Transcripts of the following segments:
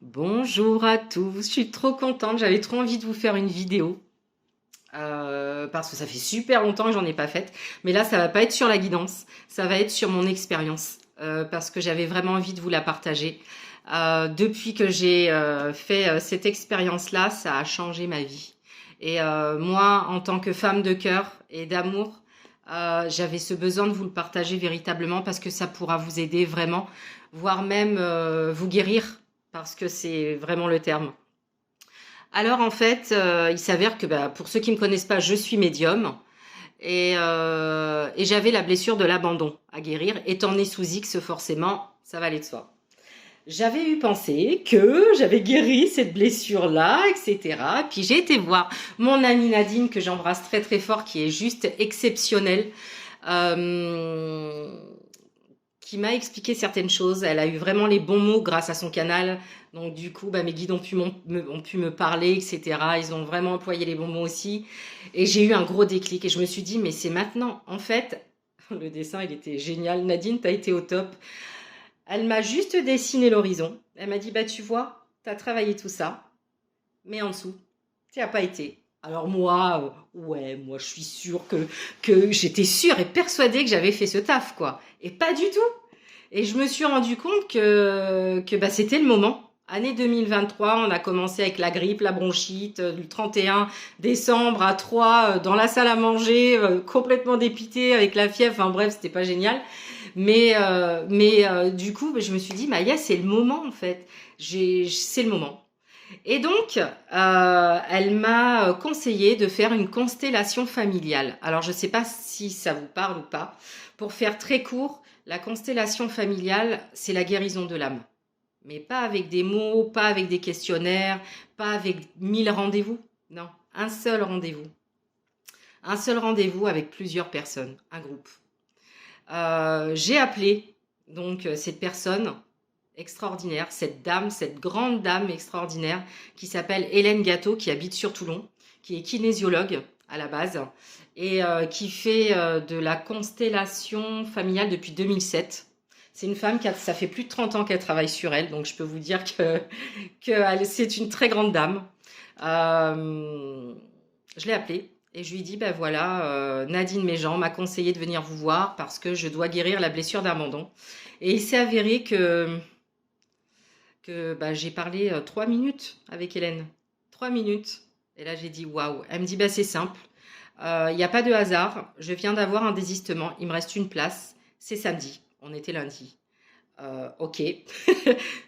Bonjour à tous, je suis trop contente, j'avais trop envie de vous faire une vidéo parce que ça fait super longtemps que j'en ai pas faite. Mais là, ça va pas être sur la guidance, ça va être sur mon expérience parce que j'avais vraiment envie de vous la partager. Depuis que j'ai fait cette expérience-là, ça a changé ma vie. Et moi, en tant que femme de cœur et d'amour, j'avais ce besoin de vous le partager véritablement parce que ça pourra vous aider vraiment, voire même vous guérir parce que c'est vraiment le terme. Alors en fait, il s'avère que pour ceux qui me connaissent pas, je suis médium et j'avais la blessure de l'abandon à guérir. Étant née sous X, forcément, ça va aller de soi. J'avais eu pensé que j'avais guéri cette blessure-là, etc. Puis j'ai été voir mon amie Nadine, que j'embrasse très très fort, qui est juste exceptionnelle. Euh, qui m'a expliqué certaines choses. Elle a eu vraiment les bons mots grâce à son canal. Donc du coup, mes guides ont pu me parler, etc. Ils ont vraiment employé les bons mots aussi. Et j'ai eu un gros déclic et je me suis dit, mais c'est maintenant. En fait, le dessin, il était génial. Nadine, t'as été au top. Elle m'a juste dessiné l'horizon. Elle m'a dit, tu vois, t'as travaillé tout ça, mais en dessous, tu n'y as pas été. Alors moi, moi je suis sûre que j'étais sûre et persuadée que j'avais fait ce taf, quoi. Et pas du tout. Et je me suis rendu compte que c'était le moment. Année 2023, on a commencé avec la grippe, la bronchite, du 31 décembre à 3, dans la salle à manger, complètement dépité avec la fièvre. Enfin bref, c'était pas génial. Mais du coup, je me suis dit, Maya, c'est le moment en fait. C'est le moment. Et donc, elle m'a conseillé de faire une constellation familiale. Alors, je ne sais pas si ça vous parle ou pas. Pour faire très court, la constellation familiale, c'est la guérison de l'âme. Mais pas avec des mots, pas avec des questionnaires, pas avec 1000 rendez-vous. Non, un seul rendez-vous. Un seul rendez-vous avec plusieurs personnes, un groupe. J'ai appelé donc cette personne extraordinaire, cette dame, cette grande dame extraordinaire qui s'appelle Hélène Gâteau, qui habite sur Toulon, qui est kinésiologue à la base et qui fait de la constellation familiale depuis 2007. C'est une femme ça fait plus de 30 ans qu'elle travaille sur elle, donc je peux vous dire c'est une très grande dame. Euh, je l'ai appelée et je lui ai dit, voilà, Nadine Méjean m'a conseillé de venir vous voir parce que je dois guérir la blessure d'abandon. Et il s'est avéré que j'ai parlé 3 minutes avec Hélène. 3 minutes. Et là, j'ai dit waouh. Elle me dit c'est simple. Il n'y a pas de hasard. Je viens d'avoir un désistement. Il me reste une place. C'est samedi. On était lundi. Ok.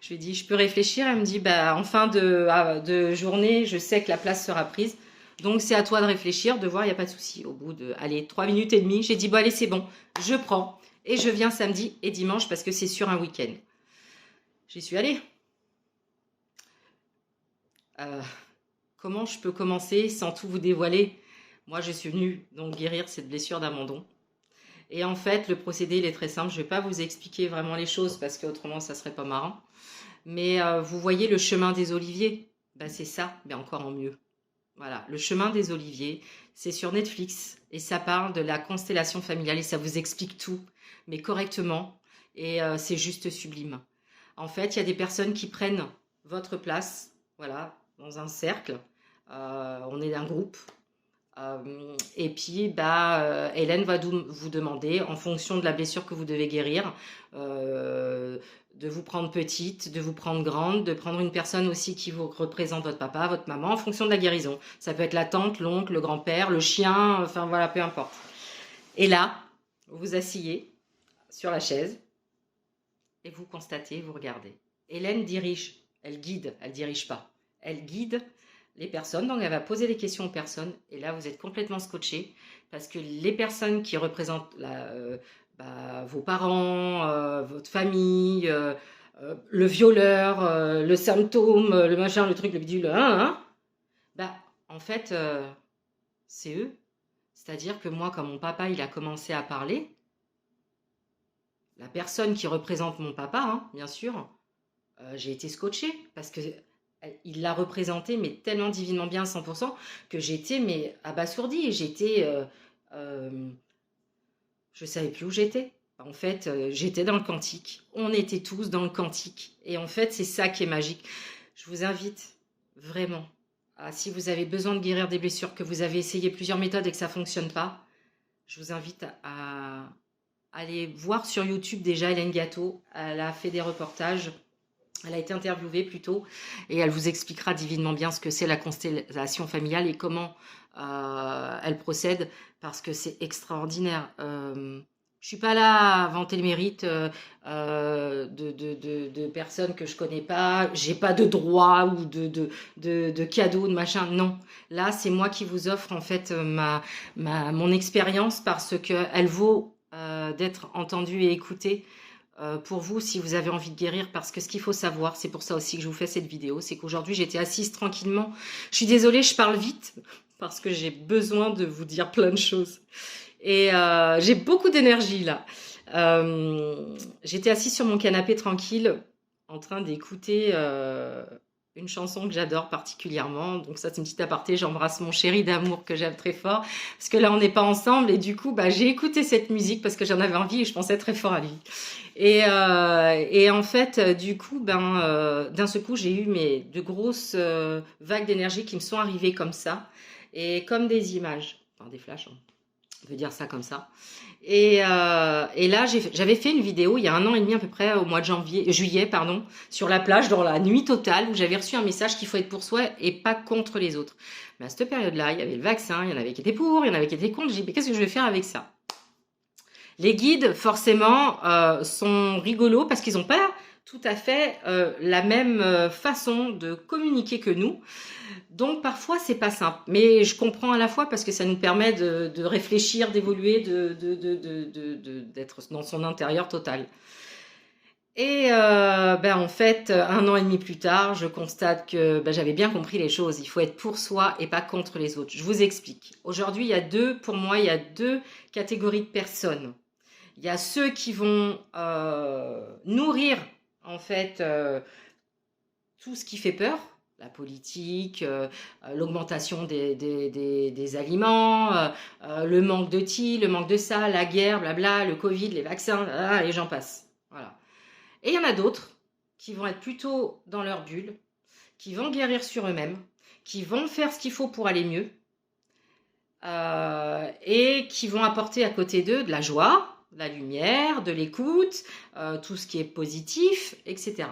Je lui ai dit je peux réfléchir. Elle me dit en fin de journée, je sais que la place sera prise. Donc c'est à toi de réfléchir, de voir, il n'y a pas de souci. Au bout de, allez, 3 minutes et demie, j'ai dit allez, c'est bon, je prends. Et je viens samedi et dimanche parce que c'est sur un week-end. J'y suis allée. Euh, Comment je peux commencer sans tout vous dévoiler? Moi, je suis venue donc guérir cette blessure d'abandon. Et en fait, le procédé, il est très simple. Je ne vais pas vous expliquer vraiment les choses parce qu'autrement, ça serait pas marrant. Mais vous voyez le chemin des oliviers? C'est ça, mais encore en mieux. Voilà, le chemin des oliviers, c'est sur Netflix et ça parle de la constellation familiale et ça vous explique tout, mais correctement. Et c'est juste sublime. En fait, il y a des personnes qui prennent votre place, voilà, dans un cercle. On est un groupe. Et puis, Hélène va vous demander, en fonction de la blessure que vous devez guérir, de vous prendre petite, de vous prendre grande, de prendre une personne aussi qui vous représente votre papa, votre maman, en fonction de la guérison. Ça peut être la tante, l'oncle, le grand-père, le chien, enfin voilà, peu importe. Et là, vous vous asseyez sur la chaise et vous constatez, vous regardez. Hélène dirige, elle guide, elle dirige pas. Elle guide les personnes, donc elle va poser des questions aux personnes, et là vous êtes complètement scotché, parce que les personnes qui représentent vos parents, votre famille, le violeur, le symptôme, le machin, le truc, le bidule, en fait, c'est eux. C'est-à-dire que moi, quand mon papa il a commencé à parler, la personne qui représente mon papa, hein, bien sûr, j'ai été scotchée parce que il l'a représenté mais tellement divinement bien à 100% que j'étais mais abasourdie. Je savais plus où j'étais. En fait, j'étais dans le quantique. On était tous dans le quantique. Et en fait, c'est ça qui est magique. je vous invite vraiment, si vous avez besoin de guérir des blessures, que vous avez essayé plusieurs méthodes et que ça ne fonctionne pas, je vous invite à aller voir sur YouTube déjà Hélène Gâteau. Elle a fait des reportages, elle a été interviewée plutôt, et elle vous expliquera divinement bien ce que c'est la constellation familiale et comment elle procède, parce que c'est extraordinaire. Je suis pas là à vanter le mérite de personnes que je connais pas. J'ai pas de droit ou de cadeaux, de machin. Non, là c'est moi qui vous offre en fait mon expérience, parce que elle vaut d'être entendue et écoutée pour vous si vous avez envie de guérir. Parce que ce qu'il faut savoir, c'est pour ça aussi que je vous fais cette vidéo, c'est qu'aujourd'hui j'étais assise tranquillement. Je suis désolée, je parle vite parce que j'ai besoin de vous dire plein de choses. Et j'ai beaucoup d'énergie là. J'étais assise sur mon canapé tranquille, en train d'écouter une chanson que j'adore particulièrement. Donc ça, c'est une petite aparté. J'embrasse mon chéri d'amour que j'aime très fort, parce que là, on n'est pas ensemble. Et du coup, j'ai écouté cette musique parce que j'en avais envie et je pensais très fort à lui. Et en fait, du coup, d'un seul coup, j'ai eu de grosses vagues d'énergie qui me sont arrivées comme ça. Et comme des images, enfin des flashs, hein. On peut dire ça comme ça. Et là, j'avais fait une vidéo il y a 1 an et demi à peu près, au mois de juillet, pardon, sur la plage, dans la nuit totale, où j'avais reçu un message qu'il faut être pour soi et pas contre les autres. Mais à cette période-là, il y avait le vaccin, il y en avait qui étaient pour, il y en avait qui étaient contre. J'ai dit, mais qu'est-ce que je vais faire avec ça? Les guides, forcément, sont rigolos parce qu'ils n'ont pas tout à fait la même façon de communiquer que nous. Donc parfois c'est pas simple, mais je comprends à la fois parce que ça nous permet de réfléchir, d'évoluer, d'être dans son intérieur total. Et en fait, 1 an et demi plus tard, je constate que j'avais bien compris les choses. Il faut être pour soi et pas contre les autres. Je vous explique. Aujourd'hui, pour moi, il y a deux catégories de personnes. Il y a ceux qui vont nourrir en fait tout ce qui fait peur, la politique, l'augmentation des aliments, le manque de ci, le manque de ça, la guerre, blabla, le Covid, les vaccins, et j'en passe. Voilà. Et il y en a d'autres qui vont être plutôt dans leur bulle, qui vont guérir sur eux-mêmes, qui vont faire ce qu'il faut pour aller mieux, et qui vont apporter à côté d'eux de la joie, de la lumière, de l'écoute, tout ce qui est positif, etc.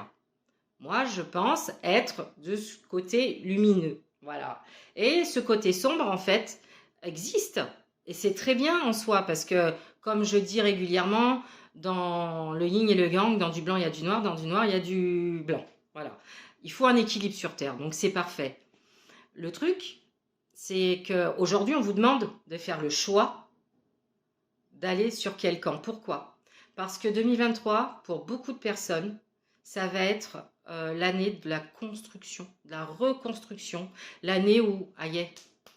Moi, je pense être de ce côté lumineux. Voilà. Et ce côté sombre, en fait, existe. Et c'est très bien en soi, parce que, comme je dis régulièrement, dans le yin et le yang, dans du blanc, il y a du noir, dans du noir, il y a du blanc. Voilà. Il faut un équilibre sur Terre, donc c'est parfait. Le truc, c'est qu'aujourd'hui, on vous demande de faire le choix d'aller sur quel camp. Pourquoi? Parce que 2023, pour beaucoup de personnes, ça va être l'année de la construction, de la reconstruction, l'année où,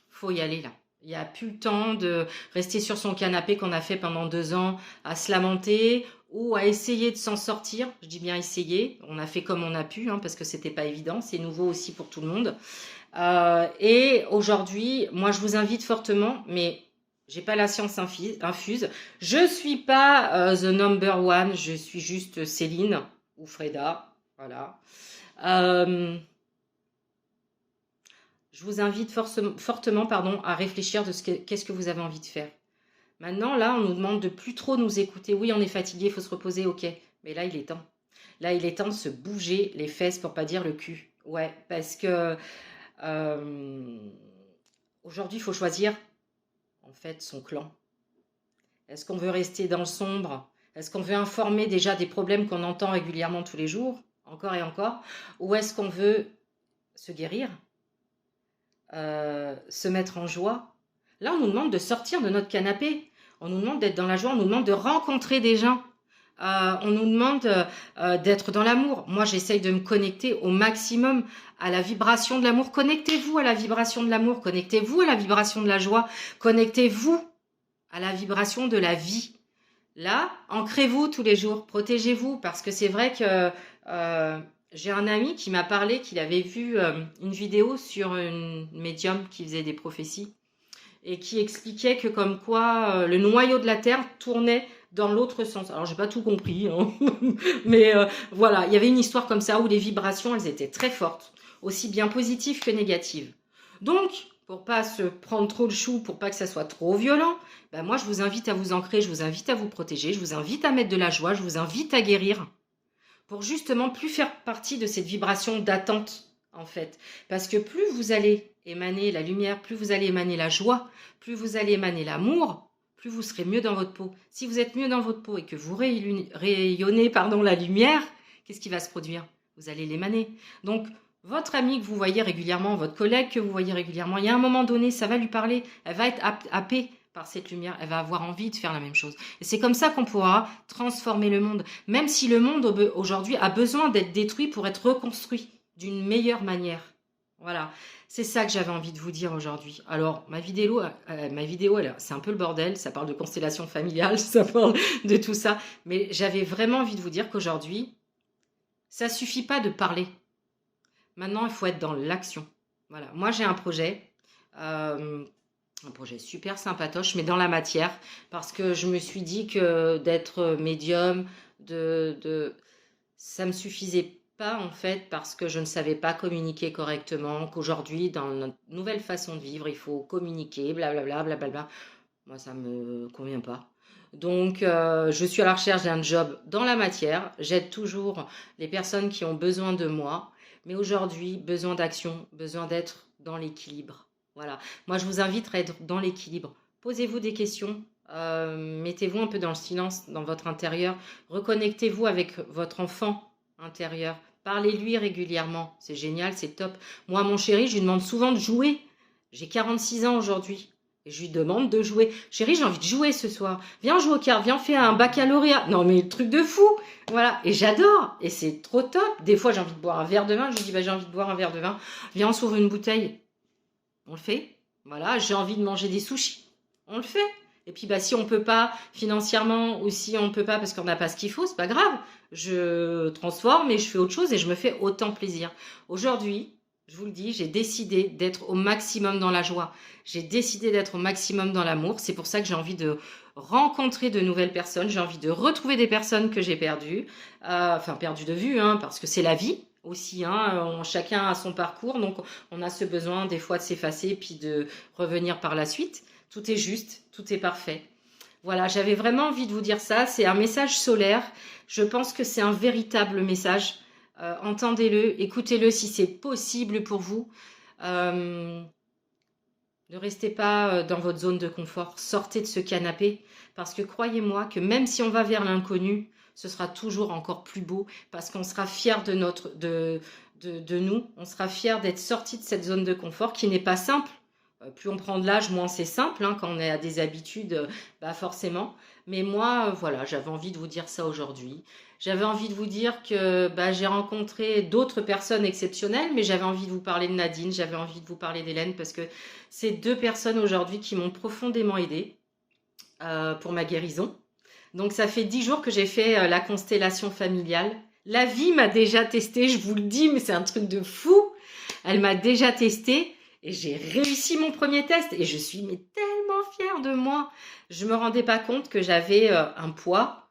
faut y aller là. Il n'y a plus le temps de rester sur son canapé qu'on a fait pendant 2 ans à se lamenter ou à essayer de s'en sortir. Je dis bien essayer, on a fait comme on a pu, parce que c'était pas évident, c'est nouveau aussi pour tout le monde. Et aujourd'hui, moi je vous invite fortement, mais j'ai pas la science infuse, je suis pas the number one, je suis juste Céline ou Freda. Voilà. Je vous invite fortement à réfléchir de qu'est-ce que vous avez envie de faire. Maintenant, là, on nous demande de plus trop nous écouter. Oui, on est fatigué, il faut se reposer, ok. Mais là, il est temps. Là, il est temps de se bouger les fesses pour pas dire le cul. Ouais, parce que aujourd'hui, il faut choisir, en fait, son clan. Est-ce qu'on veut rester dans le sombre? Est-ce qu'on veut informer déjà des problèmes qu'on entend régulièrement tous les jours, encore et encore? Ou est-ce qu'on veut se guérir, se mettre en joie? Là, on nous demande de sortir de notre canapé. On nous demande d'être dans la joie. On nous demande de rencontrer des gens. On nous demande d'être dans l'amour. Moi, j'essaye de me connecter au maximum à la vibration de l'amour. Connectez-vous à la vibration de l'amour. Connectez-vous à la vibration de la joie. Connectez-vous à la vibration de la vie. Là, ancrez-vous tous les jours. Protégez-vous, parce que c'est vrai que j'ai un ami qui m'a parlé qu'il avait vu une vidéo sur une médium qui faisait des prophéties et qui expliquait que comme quoi le noyau de la Terre tournait dans l'autre sens. Alors, j'ai pas tout compris, mais voilà, il y avait une histoire comme ça où les vibrations, elles étaient très fortes. aussi bien positives que négatives. Donc, pour pas se prendre trop le chou, pour pas que ça soit trop violent, ben moi je vous invite à vous ancrer, je vous invite à vous protéger, je vous invite à mettre de la joie, je vous invite à guérir pour justement plus faire partie de cette vibration d'attente en fait. Parce que plus vous allez émaner la lumière, plus vous allez émaner la joie, plus vous allez émaner l'amour, plus vous serez mieux dans votre peau. Si vous êtes mieux dans votre peau et que vous rayonnez la lumière, qu'est-ce qui va se produire? Vous allez l'émaner. Donc, votre ami que vous voyez régulièrement, votre collègue que vous voyez régulièrement, il y a un moment donné, ça va lui parler, elle va être happée par cette lumière, elle va avoir envie de faire la même chose. Et c'est comme ça qu'on pourra transformer le monde, même si le monde aujourd'hui a besoin d'être détruit pour être reconstruit d'une meilleure manière. Voilà, c'est ça que j'avais envie de vous dire aujourd'hui. Alors, ma vidéo c'est un peu le bordel, ça parle de constellation familiale, ça parle de tout ça, mais j'avais vraiment envie de vous dire qu'aujourd'hui, ça suffit pas de parler. Maintenant, il faut être dans l'action. Voilà, moi j'ai un projet super sympatoche, mais dans la matière, parce que je me suis dit que d'être médium, ça me suffisait pas en fait, parce que je ne savais pas communiquer correctement, qu'aujourd'hui, dans notre nouvelle façon de vivre, il faut communiquer, blablabla, blablabla. Moi, ça me convient pas. Donc, je suis à la recherche d'un job dans la matière. J'aide toujours les personnes qui ont besoin de moi. Mais aujourd'hui, besoin d'action, besoin d'être dans l'équilibre. Voilà. Moi, je vous invite à être dans l'équilibre. Posez-vous des questions. Mettez-vous un peu dans le silence, dans votre intérieur. Reconnectez-vous avec votre enfant intérieur. Parlez-lui régulièrement. C'est génial, c'est top. Moi, mon chéri, je lui demande souvent de jouer. J'ai 46 ans aujourd'hui. Et je lui demande de jouer. Chérie, j'ai envie de jouer ce soir. Viens jouer aux cartes, viens faire un baccalauréat. Non, mais truc de fou. Voilà. Et j'adore. Et c'est trop top. Des fois, j'ai envie de boire un verre de vin. Je lui dis, bah, j'ai envie de boire un verre de vin. Viens, on s'ouvre une bouteille. On le fait. Voilà. J'ai envie de manger des sushis. On le fait. Et puis, bah, si on peut pas financièrement ou si on peut pas parce qu'on n'a pas ce qu'il faut, c'est pas grave. Je transforme et je fais autre chose et je me fais autant plaisir. Aujourd'hui, je vous le dis, j'ai décidé d'être au maximum dans la joie. J'ai décidé d'être au maximum dans l'amour. C'est pour ça que j'ai envie de rencontrer de nouvelles personnes. J'ai envie de retrouver des personnes que j'ai perdues. Enfin, perdues de vue, hein, parce que c'est la vie aussi. Hein, chacun a son parcours. Donc, on a ce besoin des fois de s'effacer puis de revenir par la suite. Tout est juste, tout est parfait. Voilà, j'avais vraiment envie de vous dire ça. C'est un message solaire. Je pense que c'est un véritable message. Entendez-le, écoutez-le si c'est possible pour vous. Ne restez pas dans votre zone de confort. Sortez de ce canapé. Parce que croyez-moi que même si on va vers l'inconnu, ce sera toujours encore plus beau. Parce qu'on sera fiers de nous. On sera fiers d'être sortis de cette zone de confort qui n'est pas simple. Plus on prend de l'âge, moins c'est simple, hein, quand on a des habitudes, bah forcément. Mais moi, voilà, j'avais envie de vous dire ça aujourd'hui. J'avais envie de vous dire que bah, j'ai rencontré d'autres personnes exceptionnelles, mais j'avais envie de vous parler de Nadine, j'avais envie de vous parler d'Hélène, parce que c'est deux personnes aujourd'hui qui m'ont profondément aidée pour ma guérison. Donc ça fait 10 jours que j'ai fait la constellation familiale. La vie m'a déjà testé, je vous le dis, mais c'est un truc de fou. Elle m'a déjà testé. Et j'ai réussi mon premier test et je suis mais tellement fière de moi. Je me rendais pas compte que j'avais un poids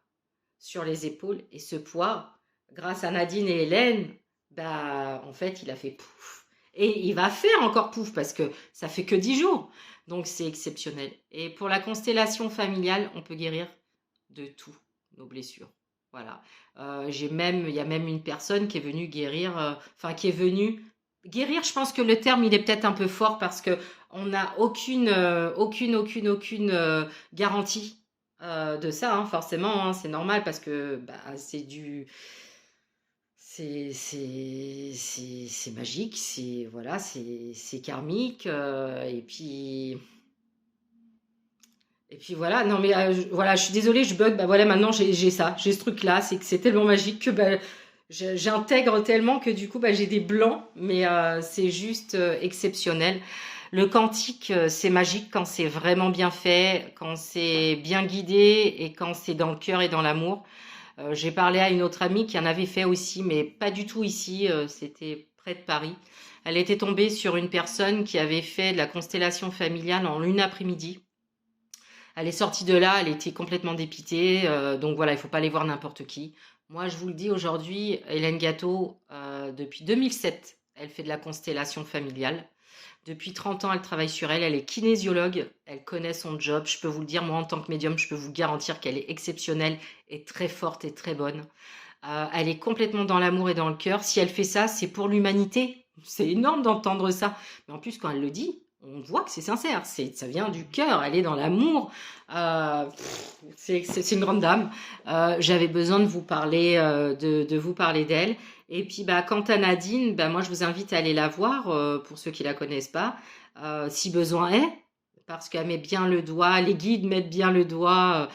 sur les épaules et ce poids, grâce à Nadine et Hélène, bah en fait il a fait pouf. Et il va faire encore pouf parce que ça fait que 10 jours. Donc c'est exceptionnel. Et pour la constellation familiale, on peut guérir de tout, nos blessures. Voilà. Il y a même une personne qui est venue guérir, qui est venue guérir, je pense que le terme il est peut-être un peu fort parce que on n'a aucune garantie de ça, hein, forcément, hein, c'est normal parce que bah, c'est magique, c'est voilà, c'est karmique et puis voilà, non mais voilà, je suis désolée, je bug, bah voilà, maintenant j'ai ça, j'ai ce truc là, c'est que c'est tellement magique que bah, j'intègre tellement que du coup bah, j'ai des blancs, mais c'est juste exceptionnel. Le quantique, c'est magique quand c'est vraiment bien fait, quand c'est bien guidé et quand c'est dans le cœur et dans l'amour. J'ai parlé à une autre amie qui en avait fait aussi, mais pas du tout ici, c'était près de Paris. Elle était tombée sur une personne qui avait fait de la constellation familiale en une après-midi. Elle est sortie de là, elle était complètement dépitée, donc voilà, il ne faut pas aller voir n'importe qui. Moi, je vous le dis aujourd'hui, Hélène Gâteau, depuis 2007, Elle fait de la constellation familiale. Depuis 30 ans, elle travaille sur elle. Elle est kinésiologue. Elle connaît son job. Je peux vous le dire, moi, en tant que médium, je peux vous garantir qu'elle est exceptionnelle et très forte et très bonne. Elle est complètement dans l'amour et dans le cœur. Si elle fait ça, c'est pour l'humanité. C'est énorme d'entendre ça. Mais en plus, quand elle le dit, on voit que c'est sincère. Ça vient du cœur. Elle est dans l'amour. C'est une grande dame. J'avais besoin de vous parler, de vous parler d'elle. Et puis, bah, quant à Nadine, bah, moi, je vous invite à aller la voir, pour ceux qui la connaissent pas, si besoin est, parce qu'elle met bien le doigt, les guides mettent bien le doigt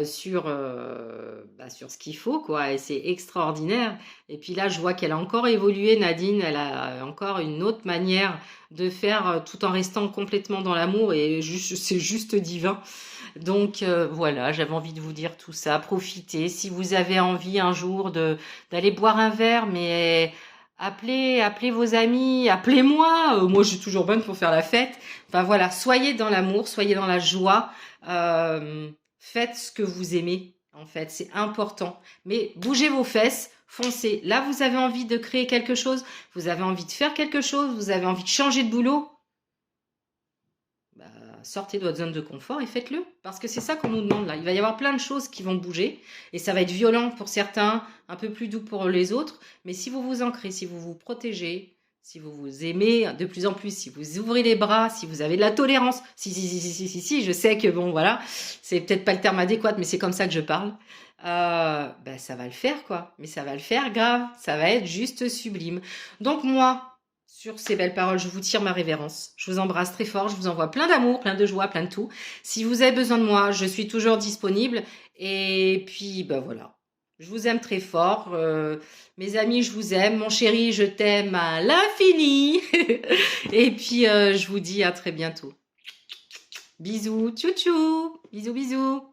sur ce qu'il faut, quoi. Et c'est extraordinaire. Et puis là, je vois qu'elle a encore évolué, Nadine. Elle a encore une autre manière de faire, tout en restant complètement dans l'amour. Et c'est juste divin. Donc voilà, j'avais envie de vous dire tout ça. Profitez. Si vous avez envie un jour d'aller boire un verre, mais appelez vos amis, appelez-moi. Moi, je suis toujours bonne pour faire la fête. Enfin voilà, soyez dans l'amour, soyez dans la joie. Faites ce que vous aimez. En fait, c'est important. Mais bougez vos fesses. Foncez. Là, vous avez envie de créer quelque chose. Vous avez envie de faire quelque chose. Vous avez envie de changer de boulot. Bah, sortez de votre zone de confort et faites-le. Parce que c'est ça qu'on nous demande là. Il va y avoir plein de choses qui vont bouger. Et ça va être violent pour certains, un peu plus doux pour les autres. Mais si vous vous ancrez, si vous vous protégez, si vous vous aimez de plus en plus, si vous ouvrez les bras, si vous avez de la tolérance, si, je sais que bon, voilà, c'est peut-être pas le terme adéquat, mais c'est comme ça que je parle. Bah, ça va le faire, quoi. Mais ça va le faire grave. Ça va être juste sublime. Donc moi, sur ces belles paroles, je vous tire ma révérence. Je vous embrasse très fort. Je vous envoie plein d'amour, plein de joie, plein de tout. Si vous avez besoin de moi, je suis toujours disponible. Et puis, bah voilà. Je vous aime très fort. Mes amis, je vous aime. Mon chéri, je t'aime à l'infini. Et puis, je vous dis à très bientôt. Bisous, tchou tchou. Bisous, bisous.